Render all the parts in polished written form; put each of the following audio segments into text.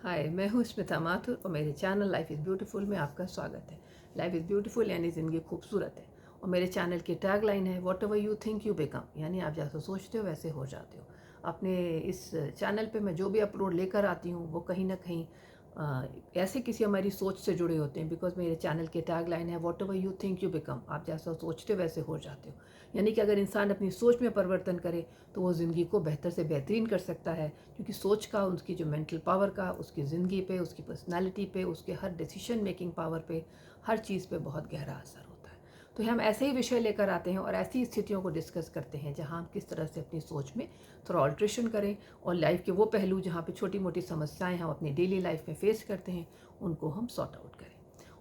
हाय, मैं हूँ स्मिता माथुर और मेरे चैनल लाइफ इज़ ब्यूटीफुल में आपका स्वागत है। लाइफ इज़ ब्यूटीफुल यानी ज़िंदगी खूबसूरत है और मेरे चैनल की टैग लाइन है what ever you think you become, यानी आप जैसा सोचते हो वैसे हो जाते हो। अपने इस चैनल पे मैं जो भी अपलोड लेकर आती हूँ वो कहीं ना कहीं ऐसे किसी हमारी सोच से जुड़े होते हैं, बिकॉज मेरे चैनल की टैग लाइन है what ever you think you become, आप जैसा सोचते हो वैसे हो जाते हो। यानी कि अगर इंसान अपनी सोच में परिवर्तन करे तो वो ज़िंदगी को बेहतर से बेहतरीन कर सकता है, क्योंकि सोच का, उसकी जो मेंटल पावर का, उसकी ज़िंदगी पे, उसकी पर्सनालिटी पे, उसके हर डिसीजन मेकिंग पावर पे, हर चीज़ पे बहुत गहरा असर होता है। तो हम ऐसे ही विषय लेकर आते हैं और ऐसी स्थितियों को डिस्कस करते हैं जहाँ हम किस तरह से अपनी सोच में थोड़ा ऑल्ट्रेशन करें और लाइफ के वो पहलू जहाँ पे छोटी मोटी समस्याएं हम अपनी डेली लाइफ में फेस करते हैं उनको हम सॉर्ट आउट करें।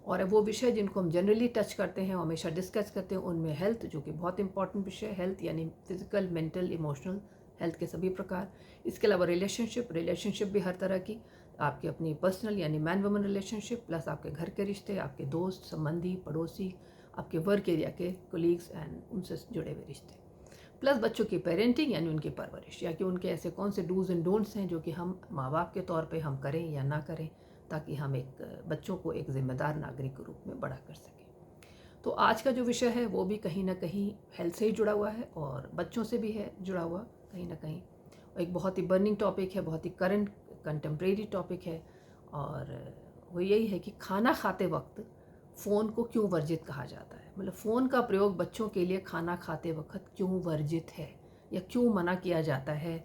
और वो विषय जिनको हम जनरली टच करते हैं, हमेशा डिस्कस करते हैं, उनमें हेल्थ, जो कि बहुत इंपॉर्टेंट विषय है, हेल्थ यानी फिजिकल, मेंटल, इमोशनल हेल्थ के सभी प्रकार। इसके अलावा रिलेशनशिप भी हर तरह की, आपकी अपनी पर्सनल यानी मैन वुमन रिलेशनशिप, प्लस आपके घर के रिश्ते, आपके दोस्त, संबंधी, पड़ोसी, आपके वर्क एरिया के कोलीग्स एंड उनसे जुड़े हुए रिश्ते, प्लस बच्चों की पेरेंटिंग यानी उनकी परवरिश, या कि उनके ऐसे कौन से डूज एंड डोंट्स हैं जो कि हम माँ बाप के तौर पे हम करें या ना करें, ताकि हम एक बच्चों को एक जिम्मेदार नागरिक के रूप में बड़ा कर सकें। तो आज का जो विषय है वो भी कहीं ना कहीं हेल्थ से ही जुड़ा हुआ है और बच्चों से भी है जुड़ा हुआ कहीं ना कहीं। एक बहुत ही बर्निंग टॉपिक है, बहुत ही करंट कंटेम्प्रेरी टॉपिक है, और वो यही है कि खाना खाते वक्त फ़ोन को क्यों वर्जित कहा जाता है, मतलब फ़ोन का प्रयोग बच्चों के लिए खाना खाते वक्त क्यों वर्जित है या क्यों मना किया जाता है।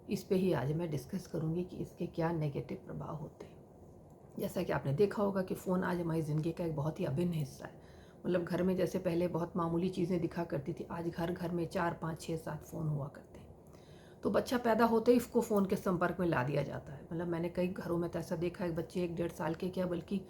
इस पे ही आज मैं डिस्कस करूँगी कि इसके क्या नेगेटिव प्रभाव होते हैं। जैसा कि आपने देखा होगा कि फ़ोन आज हमारी ज़िंदगी का एक बहुत ही अभिन्न हिस्सा है। मतलब घर में जैसे पहले बहुत मामूली चीज़ें दिखा करती थी, आज घर घर में 4 5 6 7 फ़ोन हुआ करते हैं। तो बच्चा पैदा होते ही इसको फ़ोन के संपर्क में ला दिया जाता है। मतलब मैंने कई घरों में तो ऐसा देखा है, बच्चे 1 1.5 साल के क्या, बल्कि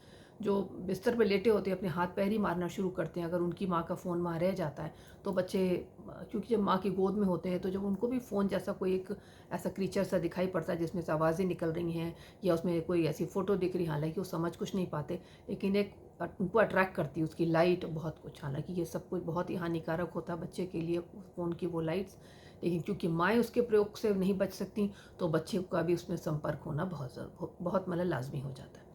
जो बिस्तर पे लेटे होते हैं अपने हाथ पैर ही मारना शुरू करते हैं अगर उनकी माँ का फ़ोन वहाँ रह जाता है। तो बच्चे, क्योंकि जब माँ की गोद में होते हैं तो जब उनको भी फ़ोन जैसा कोई एक ऐसा क्रीचर सा दिखाई पड़ता है जिसमें से आवाज़ें निकल रही हैं या उसमें कोई ऐसी फ़ोटो दिख रही, हालांकि वो समझ कुछ नहीं पाते, लेकिन एक उनको अट्रैक्ट करती है उसकी लाइट, बहुत कुछ। हालांकि ये सब कुछ बहुत ही हानिकारक होता है बच्चे के लिए, फ़ोन की वो लाइट्स, लेकिन क्योंकि माएँ उसके प्रयोग से नहीं बच सकती तो बच्चे का भी उसमें संपर्क होना बहुत मतलब लाजमी हो जाता है।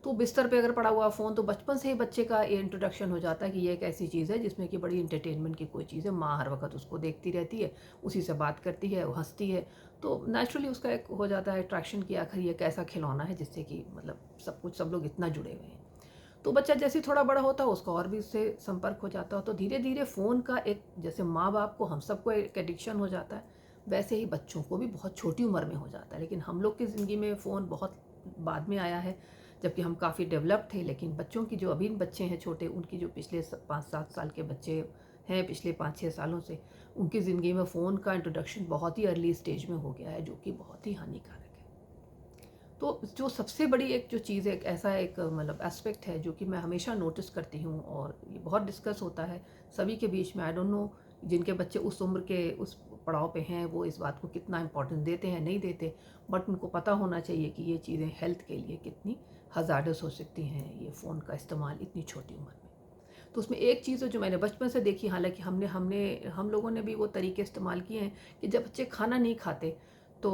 तो बिस्तर पे अगर पड़ा हुआ फ़ोन, तो बचपन से ही बच्चे का ये इंट्रोडक्शन हो जाता है कि ये एक ऐसी चीज़ है जिसमें कि बड़ी इंटरटेनमेंट की कोई चीज़ है, माँ हर वक्त उसको देखती रहती है, उसी से बात करती है, वो हंसती है। तो नेचुरली उसका एक हो जाता है अट्रैक्शन कि आखिर ये कैसा खिलौना है जिससे कि मतलब सब कुछ, सब लोग इतना जुड़े हुए हैं। तो बच्चा जैसे ही थोड़ा बड़ा होता है उसका और भी उससे संपर्क हो जाता है, तो धीरे धीरे फ़ोन का एक, जैसे माँ बाप को हम सबको एक एडिक्शन हो जाता है, वैसे ही बच्चों को भी बहुत छोटी उम्र में हो जाता है। लेकिन हम लोग की ज़िंदगी में फ़ोन बहुत बाद में आया है, जबकि हम काफ़ी डेवलप थे। लेकिन बच्चों की जो अभी बच्चे हैं छोटे, उनकी जो पिछले 5 7 साल के बच्चे हैं, पिछले 5 6 सालों से उनकी ज़िंदगी में फ़ोन का इंट्रोडक्शन बहुत ही अर्ली स्टेज में हो गया है, जो कि बहुत ही हानिकारक है। तो जो सबसे बड़ी एक जो चीज़ है, एक ऐसा एक मतलब एस्पेक्ट है जो कि मैं हमेशा नोटिस करती हूँ और ये बहुत डिस्कस होता है सभी के बीच में। आई डोंट नो जिनके बच्चे उस उम्र के उस पड़ाव पे हैं वो इस बात को कितना इम्पोर्टेंस देते हैं, नहीं देते, बट उनको पता होना चाहिए कि ये चीज़ें हेल्थ के लिए कितनी हज़ार्डस हो सकती हैं, ये फ़ोन का इस्तेमाल इतनी छोटी उम्र में। तो उसमें एक चीज़ है जो मैंने बचपन से देखी, हालाँकि हमने हमने हम लोगों ने भी वो तरीके इस्तेमाल किए हैं कि जब बच्चे खाना नहीं खाते तो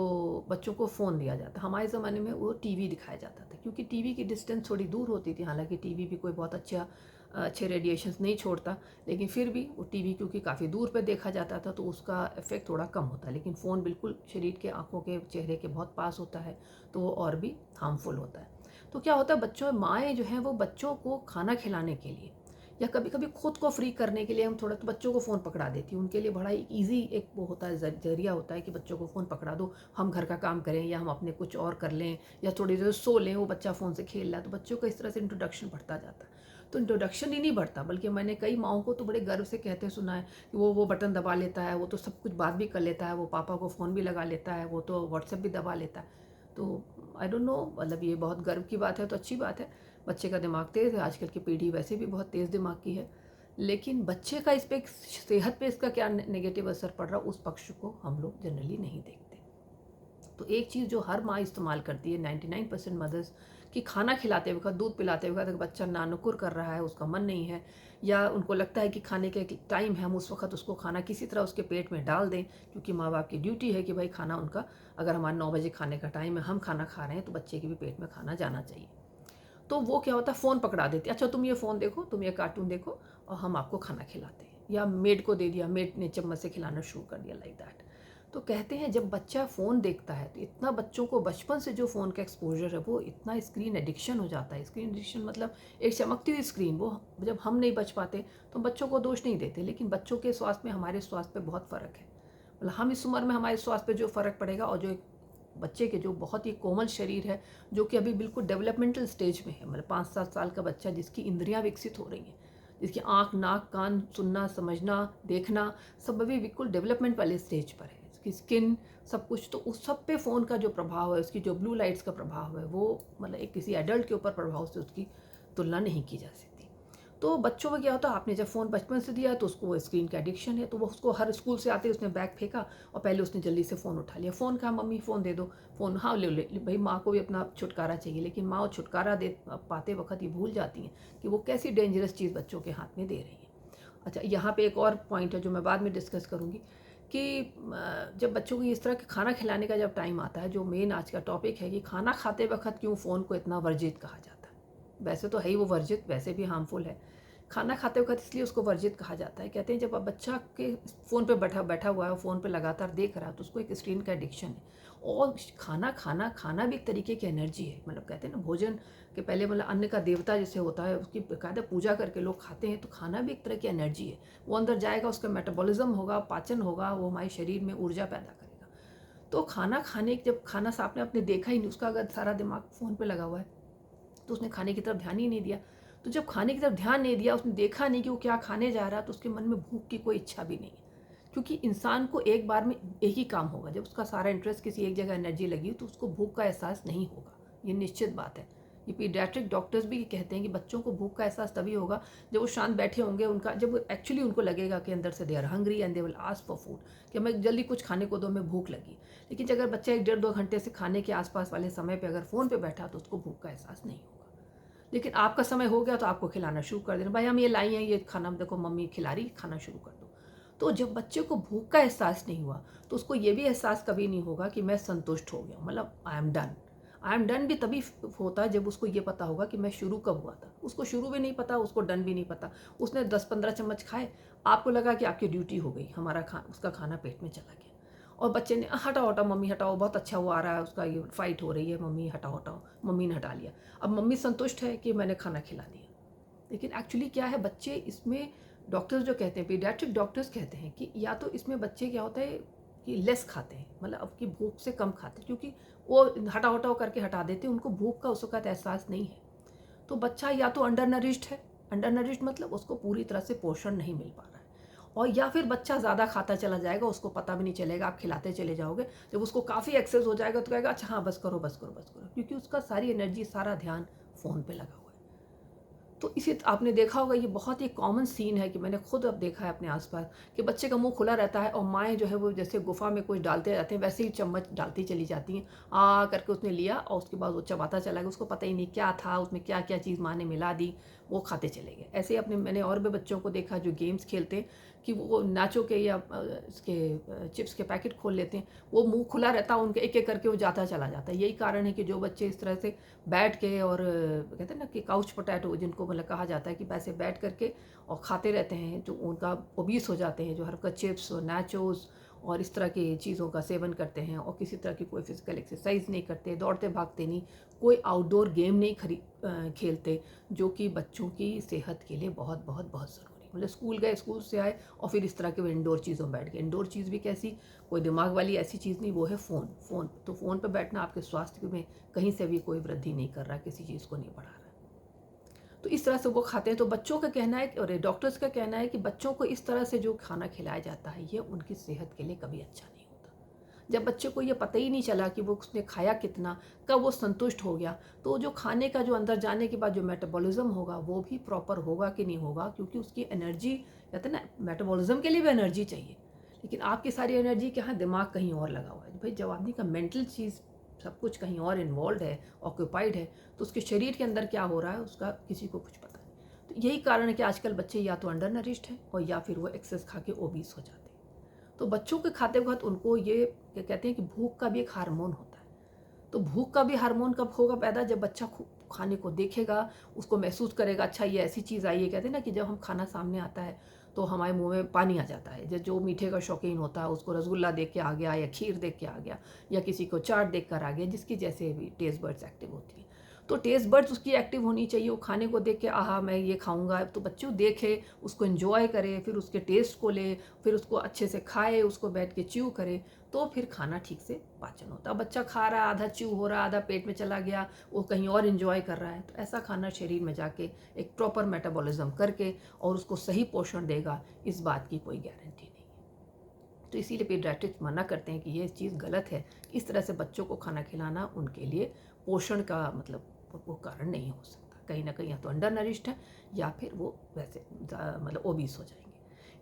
बच्चों को फ़ोन दिया जाता। हमारे ज़माने में वो टीवी दिखाया जाता था, क्योंकि टीवी की डिस्टेंस थोड़ी दूर होती थी। हालाँकि टीवी भी कोई बहुत अच्छे रेडिएशंस नहीं छोड़ता, लेकिन फिर भी वो टीवी क्योंकि काफ़ी दूर पे देखा जाता था तो उसका इफ़ेक्ट थोड़ा कम होता। लेकिन फ़ोन बिल्कुल शरीर के, आँखों के, चेहरे के बहुत पास होता है, तो वो और भी हार्मफुल होता है। तो क्या होता है, बच्चों, माएँ जो हैं वो बच्चों को खाना खिलाने के लिए या कभी कभी खुद को फ्री करने के लिए हम थोड़ा तो बच्चों को फ़ोन पकड़ा देती हूँ। उनके लिए बड़ा ही ईजी एक वो होता है, जरिया होता है कि बच्चों को फ़ोन पकड़ा दो, हम घर का काम करें या हम अपने कुछ और कर लें या थोड़ी देर सो लें, वो बच्चा फ़ोन से खेल रहा है, तो बच्चों का इस तरह से इंट्रोडक्शन बढ़ता जाता है। तो इंट्रोडक्शन ही नहीं बढ़ता, बल्कि मैंने कई माओं को तो बड़े गर्व से कहते सुना है कि वो बटन दबा लेता है, वो तो सब कुछ बात भी कर लेता है, वो पापा को फ़ोन भी लगा लेता है, वो तो व्हाट्सएप भी दबा लेता है। तो आई डोंट नो, मतलब ये बहुत गर्व की बात है तो अच्छी बात है। बच्चे का दिमाग तेज़ है, आजकल की पीढ़ी वैसे भी बहुत तेज़ दिमाग की है। लेकिन बच्चे का इस पे सेहत पे इसका क्या नेगेटिव असर पड़ रहा है, उस पक्ष को हम लोग जनरली नहीं देखते। तो एक चीज़ जो हर माँ इस्तेमाल करती है 99% मदर्स, कि खाना खिलाते वक्त, दूध पिलाते वक्त अगर बच्चा नानुकुर कर रहा है, उसका मन नहीं है, या उनको लगता है कि खाने का एक टाइम है, हम उस वक्त उसको खाना किसी तरह उसके पेट में डाल दें, क्योंकि माँ बाप की ड्यूटी है कि भाई खाना उनका, अगर हमारा 9 बजे खाने का टाइम है, हम खाना खा रहे हैं तो बच्चे के भी पेट में खाना जाना चाहिए। तो वो क्या होता है, फ़ोन पकड़ा देते, अच्छा तुम ये फ़ोन देखो, तुम ये कार्टून देखो और हम आपको खाना खिलाते हैं, या मेड को दे दिया, मेड ने चम्मच से खिलाना शुरू कर दिया, लाइक दैट। तो कहते हैं जब बच्चा फ़ोन देखता है तो इतना बच्चों को बचपन से जो फ़ोन का एक्सपोजर है वो इतना स्क्रीन एडिक्शन हो जाता है। स्क्रीन एडिक्शन मतलब एक चमकती हुई स्क्रीन, वो जब हम नहीं बच पाते तो बच्चों को दोष नहीं देते, लेकिन बच्चों के स्वास्थ्य में हमारे स्वास्थ्य पे बहुत फ़र्क है। मतलब हम इस उम्र में हमारे स्वास्थ्य पे जो फ़र्क पड़ेगा, और जो एक बच्चे के जो बहुत ही कोमल शरीर है, जो कि अभी बिल्कुल डेवलपमेंटल स्टेज में है, मतलब 5-7 साल का बच्चा जिसकी इंद्रियां विकसित हो रही हैं, जिसकी आँख, नाक, कान, सुनना, समझना, देखना, सब अभी बिल्कुल डेवलपमेंट वाले स्टेज पर है, इसकी स्किन, सब कुछ। तो उस सब पे फ़ोन का जो प्रभाव है, उसकी जो ब्लू लाइट्स का प्रभाव है, वो मतलब एक किसी एडल्ट के ऊपर प्रभाव से उसकी तुलना नहीं की जा सकती। तो बच्चों में क्या होता है, आपने जब फ़ोन बचपन से दिया तो उसको स्क्रीन का एडिक्शन है, तो वो उसको हर स्कूल से आते ही उसने बैग फेंका और पहले उसने जल्दी से फ़ोन उठा लिया। फ़ोन कहा, मम्मी फ़ोन दे दो, फ़ोन, हाँ ले भाई, माँ को भी अपना छुटकारा चाहिए, लेकिन माँ वो छुटकारा दे पाते वक्त ये भूल जाती हैं कि वो कैसी डेंजरस चीज़ बच्चों के हाथ में दे रही हैं। अच्छा, यहाँ पे एक और पॉइंट है जो मैं बाद में डिस्कस करूँगी, कि जब बच्चों को इस तरह के खाना खिलाने का जब टाइम आता है, जो मेन आज का टॉपिक है कि खाना खाते वक्त क्यों फ़ोन को इतना वर्जित कहा जाता है। वैसे तो है ही वो वर्जित, वैसे भी हार्मफुल है। खाना खाते वक्त इसलिए उसको वर्जित कहा जाता है, कहते हैं जब अब बच्चा के फ़ोन पे बैठा बैठा हुआ है, फ़ोन पे लगातार देख रहा है, तो उसको एक स्क्रीन का एडिक्शन है। और खाना खाना खाना भी एक तरीके की एनर्जी है, मतलब कहते हैं ना, भोजन के पहले मतलब अन्न का देवता जैसे होता है, उसकी बाकायदा पूजा करके लोग खाते हैं, तो खाना भी एक तरह की एनर्जी है। वो अंदर जाएगा, उसका मेटाबॉलिज्म होगा, पाचन होगा, वो हमारे शरीर में ऊर्जा पैदा करेगा। तो खाना खाने, जब खाना आपने अपने देखा ही नहीं, उसका अगर सारा दिमाग फ़ोन पे लगा हुआ है, तो उसने खाने की तरफ ध्यान ही नहीं दिया। तो जब खाने की तरफ ध्यान नहीं दिया, उसने देखा नहीं कि वो क्या खाने जा रहा है, तो उसके मन में भूख की कोई इच्छा भी नहीं है। क्योंकि इंसान को एक बार में एक ही काम होगा, जब उसका सारा इंटरेस्ट किसी एक जगह एनर्जी लगी तो उसको भूख का एहसास नहीं होगा, ये निश्चित बात है। ये पीडियाट्रिक डॉक्टर्स भी कहते हैं कि बच्चों को भूख का एहसास तभी होगा जब वो शांत बैठे होंगे, उनका जब एक्चुअली उनको लगेगा कि अंदर से they are hungry and they will ask for food, कि हमें जल्दी कुछ खाने को दो, हमें भूख लगी। लेकिन अगर बच्चा 1-1.5-2 घंटे से खाने के आसपास वाले समय पे अगर फ़ोन पे बैठा, तो उसको भूख का एहसास नहीं होगा। लेकिन आपका समय हो गया तो आपको खिलाना शुरू कर देना, भाई हम ये लाई हैं, ये खाना देखो मम्मी खिला रही, खाना शुरू कर दो। तो जब बच्चे को भूख का एहसास नहीं हुआ, तो उसको ये भी एहसास कभी नहीं होगा कि मैं संतुष्ट हो गया, मतलब I am done. I am done भी तभी होता है जब उसको ये पता होगा कि मैं शुरू कब हुआ था। उसको शुरू भी नहीं पता, उसको डन भी नहीं पता। उसने 10-15 चम्मच खाए, आपको लगा कि आपकी ड्यूटी हो गई, उसका खाना पेट में चला गया। और बच्चे ने हटाओ हटाओ मम्मी हटाओ, बहुत अच्छा वो आ रहा है, उसका ये फाइट हो रही है, मम्मी हटाओ हटाओ, मम्मी ने हटा लिया। अब मम्मी संतुष्ट है कि मैंने खाना खिला दिया। लेकिन एक्चुअली क्या है, बच्चे इसमें, डॉक्टर्स जो कहते हैं, पीडियाट्रिक डॉक्टर्स कहते हैं कि या तो इसमें बच्चे क्या होता है कि लेस खाते हैं, मतलब आपकी भूख से कम खाते हैं, क्योंकि वो हटाओ हटाओ करके हटा देते हैं, उनको भूख का उस वक्त एहसास नहीं है। तो बच्चा या तो अंडर नरिश्ड है, अंडर नरिश्ड मतलब उसको पूरी तरह से पोषण नहीं मिल पा रहा है, और या फिर बच्चा ज़्यादा खाता चला जाएगा, उसको पता भी नहीं चलेगा, आप खिलाते चले जाओगे, जब उसको काफ़ी एक्सेस हो जाएगा तो कहेगा अच्छा हाँ बस करो बस करो बस करो, क्योंकि उसका सारी एनर्जी, सारा ध्यान फ़ोन पे लगा हुआ है। तो इसी आपने देखा होगा, ये बहुत ही कॉमन सीन है कि मैंने खुद अब देखा है अपने आसपास, कि बच्चे का मुंह खुला रहता है और माएँ जो है वो जैसे गुफा में कुछ डालते रहते हैं, वैसे ही चम्मच डालती चली जाती हैं। करके उसने लिया और उसके बाद वो चबाता चला गया, उसको पता ही नहीं क्या था उसमें, क्या क्या चीज़ माँ ने मिला दी, वो खाते चले गए। ऐसे ही अपने मैंने और भी बच्चों को देखा जो गेम्स खेलते हैं, कि वो नाचो के या इसके चिप्स के पैकेट खोल लेते हैं, वो मुंह खुला रहता है उनके, एक एक करके वो जाता चला जाता है। यही कारण है कि जो बच्चे इस तरह से बैठ के, और कहते हैं ना कि काउच पोटैटो जिनको मतलब कहा जाता है, कि पैसे बैठ करके और खाते रहते हैं, जो उनका ओबीस हो जाते हैं, जो हर वक्त चिप्स और नाचोस और इस तरह की चीज़ों का सेवन करते हैं, और किसी तरह की कोई फिजिकल एक्सरसाइज नहीं करते, दौड़ते भागते नहीं, कोई आउटडोर गेम नहीं खेलते, जो कि बच्चों की सेहत के लिए बहुत बहुत बहुत ज़रूरी है। मतलब स्कूल गए, स्कूल से आए और फिर इस तरह के वो इंडोर चीज़ों में बैठ गए। इंडोर चीज़ भी कैसी, कोई दिमाग वाली ऐसी चीज़ नहीं, वो है फ़ोन। तो फ़ोन पर बैठना आपके स्वास्थ्य में कहीं से भी कोई वृद्धि नहीं कर रहा, किसी चीज़ को नहीं बढ़ा रहा। तो इस तरह से वो खाते हैं। तो बच्चों का कहना है, और डॉक्टर्स का कहना है कि बच्चों को इस तरह से जो खाना खिलाया जाता है, ये उनकी सेहत के लिए कभी अच्छा नहीं होता। जब बच्चे को ये पता ही नहीं चला कि वो उसने खाया कितना, कब वो संतुष्ट हो गया, तो जो खाने का जो अंदर जाने के बाद जो मेटाबॉलिज्म होगा, वो भी प्रॉपर होगा कि नहीं होगा, क्योंकि उसकी एनर्जी, कहते हैं ना, मेटाबॉलिज्म के लिए भी एनर्जी चाहिए, लेकिन आपकी सारी एनर्जी के यहाँ दिमाग कहीं और लगा हुआ है। भाई जब आदमी का मेंटल चीज़ सब कुछ कहीं और इन्वॉल्व है, ऑक्यूपाइड है, तो उसके शरीर के अंदर क्या हो रहा है उसका किसी को कुछ पता नहीं। तो यही कारण है कि आजकल बच्चे या तो अंडर नरिश्ड हैं और या फिर वो एक्सेस खा के ओबीस हो जाते हैं। तो बच्चों के खाते वक्त उनको ये क्या कहते हैं कि भूख का भी एक हार्मोन होता है। तो भूख का भी हार्मोन कब होगा पैदा, जब बच्चा खाने को देखेगा, उसको महसूस करेगा, अच्छा ये ऐसी चीज़ आई है। कहते हैं ना कि जब हम खाना सामने आता है तो हमारे मुंह में पानी आ जाता है। जो मीठे का शौकीन होता है उसको रसगुल्ला देख के आ गया, या खीर देख के आ गया, या किसी को चाट देख कर आ गया, जिसकी जैसे भी टेस्ट बर्ड्स एक्टिव होती है। तो टेस्ट बर्ड्स उसकी एक्टिव होनी चाहिए। वो खाने को देख के आहा मैं ये खाऊंगा, तो बच्चों देखे, उसको एंजॉय करे, फिर उसके टेस्ट को ले, फिर उसको अच्छे से खाए, उसको बैठ के च्यू करे, तो फिर खाना ठीक से पाचन होता है। बच्चा खा रहा है, आधा च्यू हो रहा है, आधा पेट में चला गया, वो कहीं और एंजॉय कर रहा है, तो ऐसा खाना शरीर में जाके एक प्रॉपर मेटाबॉलिज्म करके और उसको सही पोषण देगा, इस बात की कोई गारंटी नहीं है। तो इसीलिए पीडियाट्रिक्स मना करते हैं कि ये चीज़ गलत है। इस तरह से बच्चों को खाना खिलाना उनके लिए पोषण का मतलब वो कारण नहीं हो सकता। कहीं ना कहीं या तो अंडर नरिश्ड है या फिर वो वैसे मतलब ओबीस हो जाएंगे।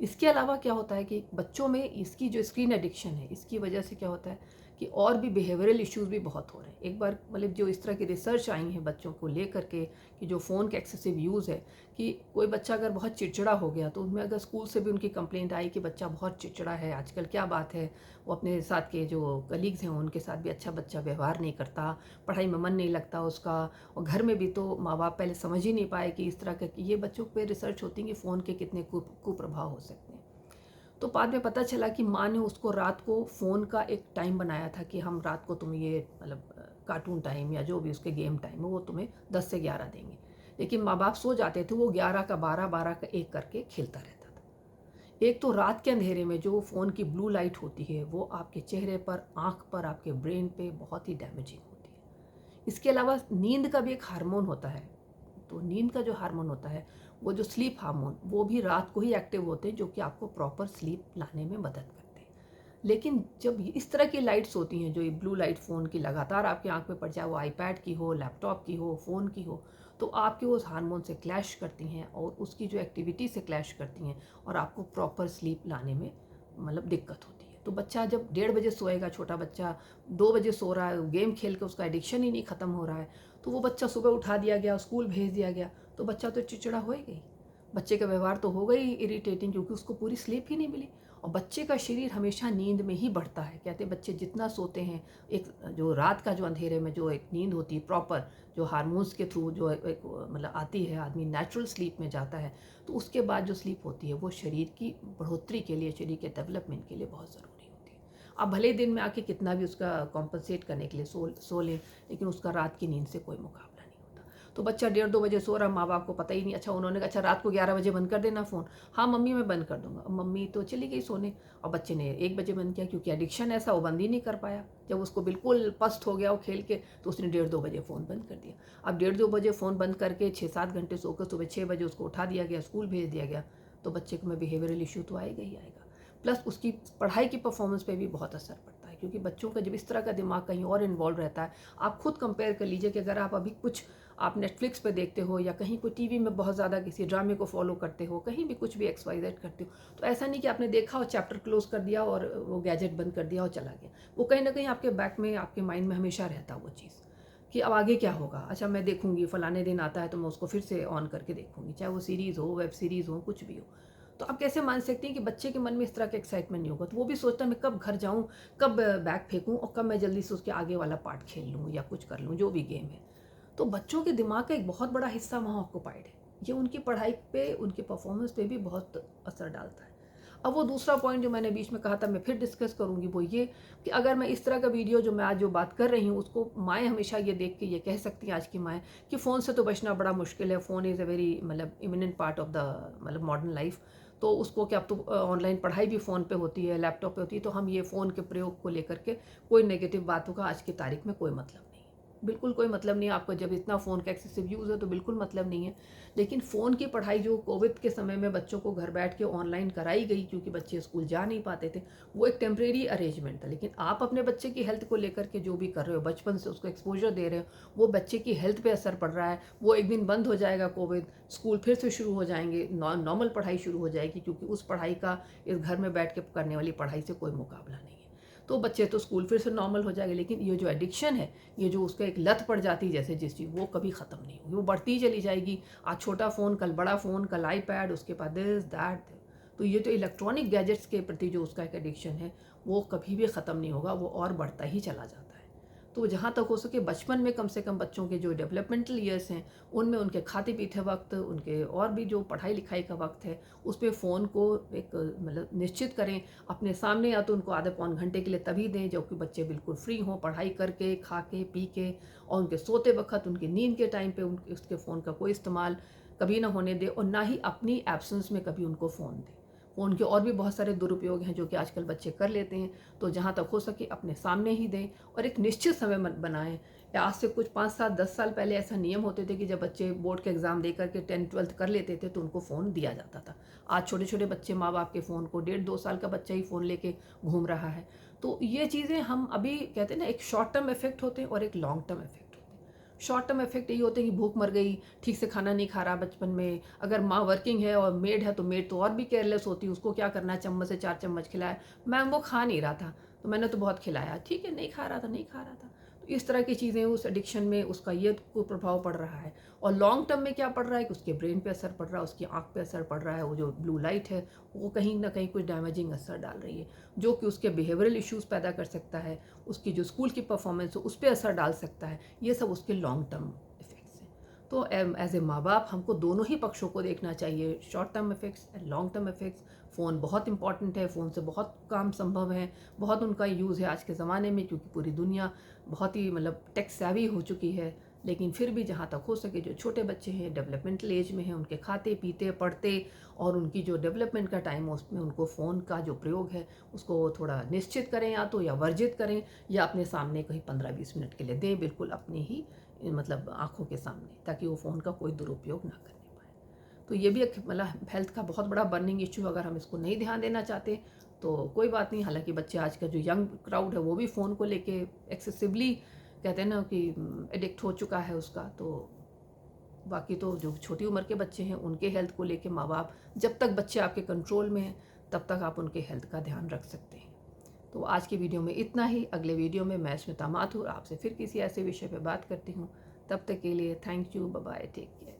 इसके अलावा क्या होता है कि बच्चों में इसकी जो स्क्रीन एडिक्शन है, इसकी वजह से क्या होता है कि और भी बिहेवियरल इश्यूज भी बहुत हो रहे हैं। एक बार मतलब जो इस तरह की रिसर्च आई हैं बच्चों को लेकर के कि जो फ़ोन का एक्सेसिव यूज़ है, कि कोई बच्चा अगर बहुत चिड़चिड़ा हो गया तो उनमें अगर स्कूल से भी उनकी कंप्लेंट आई कि बच्चा बहुत चिड़चिड़ा है आजकल, क्या बात है, वो अपने साथ के जो कलीग्स हैं उनके साथ भी अच्छा बच्चा व्यवहार नहीं करता, पढ़ाई में मन नहीं लगता उसका, और घर में भी तो माँ बाप पहले समझ ही नहीं पाए कि इस तरह का, कि ये बच्चों पे रिसर्च होती है कि फ़ोन के कितने कुप्रभाव हो सकते हैं। तो बाद में पता चला कि माँ ने उसको रात को फ़ोन का एक टाइम बनाया था कि हम रात को तुम्हें ये मतलब कार्टून टाइम या जो भी उसके गेम टाइम है वो तुम्हें 10 से 11 देंगे। लेकिन माँ बाप सो जाते थे, वो 11 का 12, 12 का 1 करके खेलता रहता था। एक तो रात के अंधेरे में जो फ़ोन की ब्लू लाइट होती है वो आपके चेहरे पर, आँख पर, आपके ब्रेन पे बहुत ही डैमेजिंग होती है। इसके अलावा नींद का भी एक हार्मोन होता है। तो नींद का जो हार्मोन होता है, वो जो स्लीप हार्मोन, वो भी रात को ही एक्टिव होते हैं, जो कि आपको प्रॉपर स्लीप लाने में मदद करते हैं। लेकिन जब इस तरह की लाइट्स होती हैं, जो ये ब्लू लाइट फ़ोन की लगातार आपकी आंख में पड़ जाए, वो आईपैड की हो, लैपटॉप की हो, फ़ोन की हो, तो आपके उस हार्मोन से क्लैश करती हैं और उसकी जो एक्टिविटी से क्लैश करती हैं और आपको प्रॉपर स्लीप लाने में मतलब दिक्कत होती है। तो बच्चा जब 1:30 बजे सोएगा, छोटा बच्चा 2 बजे सो रहा है, गेम खेल के उसका एडिक्शन ही नहीं ख़त्म हो रहा है, तो वो बच्चा सुबह उठा दिया गया, स्कूल भेज दिया गया, तो बच्चा तो चिड़चिड़ा होएगा ही। बच्चे का व्यवहार तो होगा ही इरिटेटिंग, क्योंकि उसको पूरी स्लीप ही नहीं मिली। और बच्चे का शरीर हमेशा नींद में ही बढ़ता है। कहते हैं बच्चे जितना सोते हैं, एक जो रात का जो अंधेरे में जो एक नींद होती है प्रॉपर, जो हार्मोन्स के थ्रू जो एक मतलब आती है, आदमी नेचुरल स्लीप में जाता है, तो उसके बाद जो स्लीप होती है वो शरीर की बढ़ोतरी के लिए, शरीर के डेवलपमेंट के लिए बहुत ज़रूरी होती है। आप भले ही दिन में आके कितना भी उसका कॉम्पनसेट करने के लिए सो लें, लेकिन उसका रात की नींद से कोई मुकाबला नहीं होता। तो बच्चा 1:30-2 बजे सो रहा, माँ बाप को पता ही नहीं। अच्छा उन्होंने कहा अच्छा रात को 11 बजे बंद कर देना फ़ोन। हाँ मम्मी मैं बंद कर दूंगा। अब मम्मी तो चली गई सोने, और बच्चे ने 1 बजे बंद किया, क्योंकि एडिक्शन ऐसा वो बंद ही नहीं कर पाया। जब उसको बिल्कुल पस्त हो गया वो खेल के, तो उसने 1:30-2 बजे फ़ोन बंद कर दिया। अब 1:30-2 बजे फ़ोन बंद करके 6-7 घंटे सोकर सुबह 6 बजे उसको उठा दिया गया, स्कूल भेज दिया गया, तो बच्चे को में बिहेवियरल इशू तो आएगा ही आएगा। प्लस उसकी पढ़ाई की परफॉर्मेंस पे भी बहुत असर पड़ता है, क्योंकि बच्चों का जब इस तरह का दिमाग कहीं और इन्वॉल्व रहता है। आप खुद कंपेयर कर लीजिए कि अगर आप अभी कुछ आप नेटफ्लिक्स पे देखते हो, या कहीं कोई टीवी में बहुत ज़्यादा किसी ड्रामे को फॉलो करते हो, कहीं भी कुछ भी XYZ करते हो, तो ऐसा नहीं कि आपने देखा और चैप्टर क्लोज कर दिया और वो गैजेट बंद कर दिया और चला गया। वो कहीं ना कहीं आपके बैक में, आपके माइंड में हमेशा रहता वो चीज़ कि अब आगे क्या होगा। अच्छा मैं देखूंगी, फलाने दिन आता है तो मैं उसको फिर से ऑन करके देखूंगी, चाहे वो सीरीज़ हो, वेब सीरीज़ हो, कुछ भी हो। तो आप कैसे मान सकते हैं कि बच्चे के मन में इस तरह का एक्साइटमेंट नहीं होगा। तो वो भी सोचता है मैं कब घर जाऊं, कब बैग फेंकूं, और कब मैं जल्दी से उसके आगे वाला पार्ट खेल लूं या कुछ कर लूं, जो भी गेम है। तो बच्चों के दिमाग का एक बहुत बड़ा हिस्सा वहाँ ऑक्यूपाइड है। ये उनकी पढ़ाई पे, उनके परफॉर्मेंस पे भी बहुत असर डालता है। अब वो दूसरा पॉइंट जो मैंने बीच में कहा था, मैं फिर डिस्कस करूंगी, वो ये कि अगर मैं इस तरह का वीडियो जो मैं आज जो बात कर रही हूँ, उसको माएँ हमेशा ये देख के ये कह सकती हैं, आज की माएँ, कि फ़ोन से तो बचना बड़ा मुश्किल है, फ़ोन इज़ अ वेरी मतलब इमिनेंट पार्ट ऑफ द मतलब मॉडर्न लाइफ। तो उसको क्या, अब तो ऑनलाइन पढ़ाई भी फ़ोन पे होती है, लैपटॉप पे होती है, तो हम ये फ़ोन के प्रयोग को लेकर के कोई नेगेटिव बातों का आज की तारीख में कोई मतलब नहीं है। बिल्कुल कोई मतलब नहीं है आपको, जब इतना फ़ोन का एक्सेसिव यूज़ है तो बिल्कुल मतलब नहीं है। लेकिन फ़ोन की पढ़ाई जो कोविड के समय में बच्चों को घर बैठ के ऑनलाइन कराई गई, क्योंकि बच्चे स्कूल जा नहीं पाते थे, वो एक टेम्परेरी अरेंजमेंट था। लेकिन आप अपने बच्चे की हेल्थ को लेकर के जो भी कर रहे हो, बचपन से उसको एक्सपोज़र दे रहे हो, वो बच्चे की हेल्थ पे असर पड़ रहा है। वो एक दिन बंद हो जाएगा कोविड, स्कूल फिर से शुरू हो जाएँगे, नॉर्मल पढ़ाई शुरू हो जाएगी, क्योंकि उस पढ़ाई का इस घर में बैठ के करने वाली पढ़ाई से कोई मुकाबला नहीं है। तो बच्चे तो स्कूल फिर से नॉर्मल हो जाएंगे, लेकिन ये जो एडिक्शन है, ये जो उसका एक लत पड़ जाती है जैसे जिस चीज़, वो कभी ख़त्म नहीं होगी, वो बढ़ती ही चली जाएगी। आज छोटा फ़ोन, कल बड़ा फ़ोन, कल आईपैड, उसके बाद दिस दैट। तो ये जो इलेक्ट्रॉनिक गैजेट्स के प्रति जो उसका एक एडिक्शन है, वो कभी भी ख़त्म नहीं होगा, वो और बढ़ता ही चला जाता है। तो जहाँ तक हो सके बचपन में कम से कम बच्चों के जो डेवलपमेंटल ईयर्स हैं, उनमें उनके खाते पीते वक्त, उनके और भी जो पढ़ाई लिखाई का वक्त है, उस पे फ़ोन को एक मतलब निश्चित करें अपने सामने, या तो उनको आधे पौन घंटे के लिए तभी दें जबकि बच्चे बिल्कुल फ्री हों, पढ़ाई करके, खा के, पी के, और उनके सोते वक्त, उनकी नींद के टाइम पे उनके उसके फ़ोन का कोई इस्तेमाल कभी ना होने दें, और ना ही अपनी एब्सेंस में कभी उनको फ़ोन दें। फ़ोन के और भी बहुत सारे दुरुपयोग हैं जो कि आजकल बच्चे कर लेते हैं, तो जहाँ तक हो सके अपने सामने ही दें, और एक निश्चित समय बनाएं। आज से कुछ 5, 7, 10 साल पहले ऐसा नियम होते थे कि जब बच्चे बोर्ड के एग्ज़ाम दे करके 10th 12th कर लेते थे तो उनको फ़ोन दिया जाता था। आज छोटे छोटे बच्चे माँ बाप के फ़ोन को, 1.5 2 साल का बच्चा ही फ़ोन लेके घूम रहा है। तो ये चीज़ें हम अभी कहते हैं ना, एक शॉर्ट टर्म इफेक्ट होते हैं और एक लॉन्ग टर्म इफेक्ट होते हैं। शॉर्ट टर्म इफेक्ट यही होते हैं कि भूख मर गई, ठीक से खाना नहीं खा रहा बचपन में। अगर माँ वर्किंग है और मेड है, तो मेड तो और भी केयरलेस होती है, उसको क्या करना है, चम्मच से 4 चम्मच खिलाया। मैंगो खा नहीं रहा था तो मैंने तो बहुत खिलाया, ठीक है, नहीं खा रहा था, नहीं खा रहा था। तो इस तरह की चीज़ें, उस एडिक्शन में उसका ये कुप्रभाव पड़ रहा है। और लॉन्ग टर्म में क्या पड़ रहा है कि उसके ब्रेन पे असर पड़ रहा है, उसकी आँख पे असर पड़ रहा है, वो जो ब्लू लाइट है वो कहीं ना कहीं कुछ डैमेजिंग असर डाल रही है, जो कि उसके बिहेवियरल इश्यूज़ पैदा कर सकता है, उसकी जो स्कूल की परफॉर्मेंस हो उस पर असर डाल सकता है। ये सब उसके लॉन्ग टर्म इफ़ेक्ट्स हैं। तो एज ए माँ बाप हमको दोनों ही पक्षों को देखना चाहिए, short term effects and long term effects. Phone बहुत इंपॉर्टेंट है, फ़ोन से बहुत काम संभव है, बहुत उनका यूज़ है आज के ज़माने में, क्योंकि पूरी दुनिया बहुत ही मतलब टेक सेवी हो चुकी है। लेकिन फिर भी जहाँ तक हो सके जो छोटे बच्चे हैं, डेवलपमेंटल एज में हैं, उनके खाते पीते पढ़ते और उनकी जो डेवलपमेंट का टाइम है उसमें उनको फ़ोन का जो प्रयोग है उसको थोड़ा निश्चित करें, या तो या वर्जित करें, या अपने सामने कहीं 15-20 मिनट के लिए दें, बिल्कुल अपनी ही मतलब आँखों के सामने, ताकि वो फ़ोन का कोई दुरुपयोग ना करने पाए। तो ये भी एक मतलब हेल्थ का बहुत बड़ा बर्निंग इश्यू, अगर हम इसको नहीं ध्यान देना चाहते तो कोई बात नहीं। हालांकि बच्चे आज का जो यंग क्राउड है वो भी फ़ोन को लेके एक्सेसिवली कहते हैं ना कि एडिक्ट हो चुका है उसका। तो बाकी तो जो छोटी उम्र के बच्चे हैं उनके हेल्थ को लेके माँ बाप, जब तक बच्चे आपके कंट्रोल में हैं तब तक आप उनके हेल्थ का ध्यान रख सकते हैं। तो आज की वीडियो में इतना ही। अगले वीडियो में मैं स्मिता माथुर आपसे फिर किसी ऐसे विषय पर बात करती हूँ। तब तक के लिए thank you, bye bye, take care.